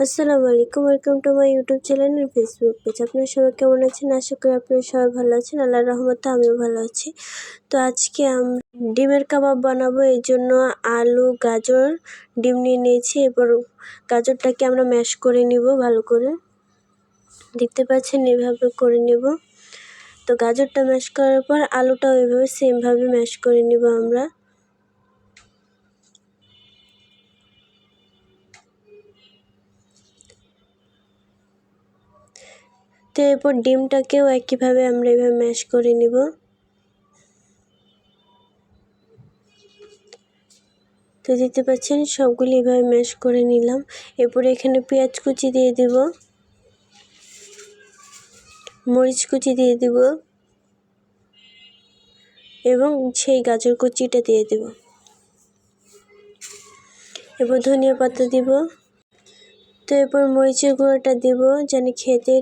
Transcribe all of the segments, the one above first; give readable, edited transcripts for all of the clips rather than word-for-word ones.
আসসালামু আলাইকুম, welcome to my YouTube channel and Facebook page. আপনারা সবাই কেমন আছেন? আশা করি আপনারা সবাই ভালো আছেন। আল্লাহর রহমতে আমিও ভালো আছি। তো আজকে আমরা ডিমের কাবাব বানাবো। এই জন্য আলু, গাজর, ডিম নিয়ে নিয়েছি। এরপর গাজরটাকে আমরা ম্যাশ করে নিব ভালো করে। দেখতে পাচ্ছেন এভাবে করে নিব। তো গাজরটা ম্যাশ করার পর আলুটাও এভাবে সেমভাবে ম্যাশ করে নিব আমরা। তো এরপর ডিমটাকেও একইভাবে আমরা এভাবে ম্যাশ করে নিব। তো দেখতে পাচ্ছেন সবগুলি এভাবে ম্যাশ করে নিলাম। এরপরে এখানে পেঁয়াজ কুচি দিয়ে দেব, মরিচ কুচি দিয়ে দেব এবং সেই গাজর কুচিটা দিয়ে দেব। এরপর ধনিয়া পাতা দিব। তো এরপর মরিচের গুঁড়োটা দিব যেন খেতে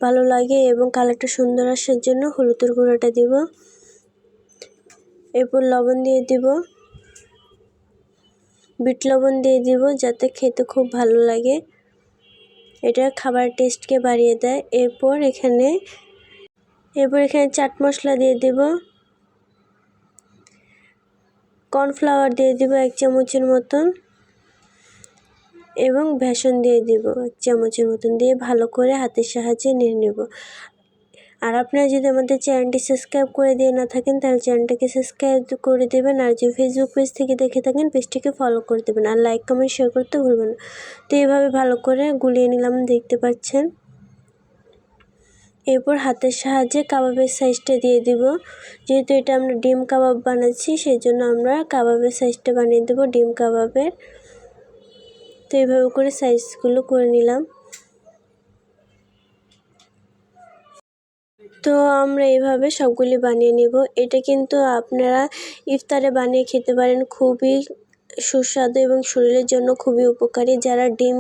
ভালো লাগে এবং কালারটা সুন্দর আসার জন্য হলুদের গুঁড়োটা দিব। এরপর লবণ দিয়ে দিব, বিট লবণ দিয়ে দিব যাতে খেতে খুব ভালো লাগে, এটা খাবার টেস্টকে বাড়িয়ে দেয়। এরপর এখানে চাট মশলা দিয়ে দেব, কর্নফ্লাওয়ার দিয়ে দিব 1 চামচের মতন এবং বেসন দিয়ে দিব 1 চামচের মতন, দিয়ে ভালো করে হাতের সাহায্যে নেড়ে নেব। আর আপনারা যদি আমাদের চ্যানেলটি সাবস্ক্রাইব করে দিয়ে না থাকেন তাহলে চ্যানেলটাকে সাবস্ক্রাইব করে দেবেন। আর যদি ফেসবুক পেজ থেকে দেখে থাকেন পেজটিকে ফলো করে দেবেন আর লাইক কমেন্ট শেয়ার করতে ভুলবেন না। তো এইভাবে ভালো করে গুলিয়ে নিলাম, দেখতে পাচ্ছেন। এরপর হাতের সাহায্যে কাবাবের সাইজটা দিয়ে দিব। যেহেতু এটা আমরা ডিম কাবাব বানাচ্ছি সেই জন্য আমরা কাবাবের সাইজটা বানিয়ে দেব ডিম কাবাবের। তো এইভাবে করে সাইজগুলো করে নিলাম। তো আমরা এইভাবে সবগুলি বানিয়ে নেব। এটা কিন্তু আপনারা ইফতারে বানিয়ে খেতে পারেন, খুবই সুস্বাদু এবং শরীরের জন্য খুবই উপকারী। যারা ডিম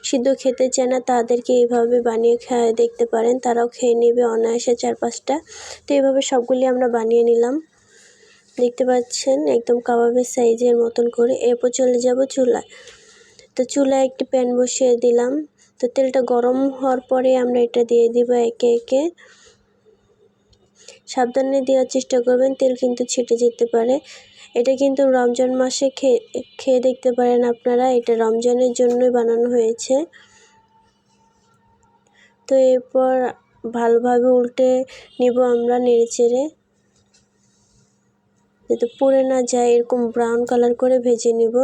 সিদ্ধ খেতে চায় না তাদেরকে এইভাবে বানিয়ে খেয়ে দেখতে পারেন, তারাও খেয়ে নেবে অনায়াসে 4-5টা। তো এইভাবে সবগুলি আমরা বানিয়ে নিলাম, দেখতে পাচ্ছেন একদম কাবাবের সাইজের মতন করে। এরপর চলে যাব চুলায়। তো চুলায় একটি প্যান বসিয়ে দিলাম। তো তেলটা গরম হওয়ার পরে আমরা এটা দিয়ে দিব একে একে। সাবধানে দেওয়ার চেষ্টা করবেন, তেল কিন্তু ছিটে যেতে পারে। এটা কিন্তু রমজান মাসে খেয়ে দেখতে পারেন আপনারা, এটা রমজানের জন্যই বানানো হয়েছে। তো এরপর ভালোভাবে উল্টে নিব আমরা নেড়েচেড়ে, যাতে পুড়ে না যায়, এরকম ব্রাউন কালার করে ভেজে নিব।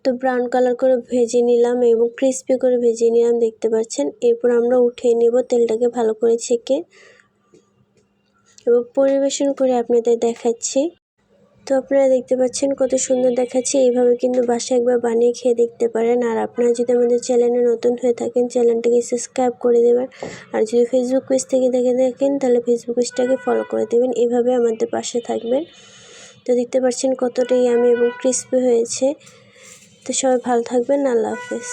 তো ব্রাউন কালার করে ভেজে নিলাম এবং ক্রিস্পি করে ভেজে নিলাম, দেখতে পাচ্ছেন। এরপর আমরা উঠিয়ে নেব তেলটাকে ভালো করে ছেঁকে এবং পরিবেশন করে আপনাদের দেখাচ্ছি। তো আপনারা দেখতে পাচ্ছেন কত সুন্দর দেখাচ্ছে। এইভাবে কিন্তু বাসায় একবার বানিয়ে খেয়ে দেখতে পারেন। আর আপনারা যদি আমাদের চ্যানেলে নতুন হয়ে থাকেন চ্যানেলটিকে সাবস্ক্রাইব করে দেবেন। আর যদি ফেসবুক পেজ থেকে দেখে থাকেন তাহলে ফেসবুক পেজটাকে ফলো করে দেবেন। এভাবে আমাদের পাশে থাকবেন। তো দেখতে পাচ্ছেন কতটা ইয়ামি এবং ক্রিস্পি হয়েছে। তো সবাই ভালো থাকবেন, আল্লাহ হাফেজ।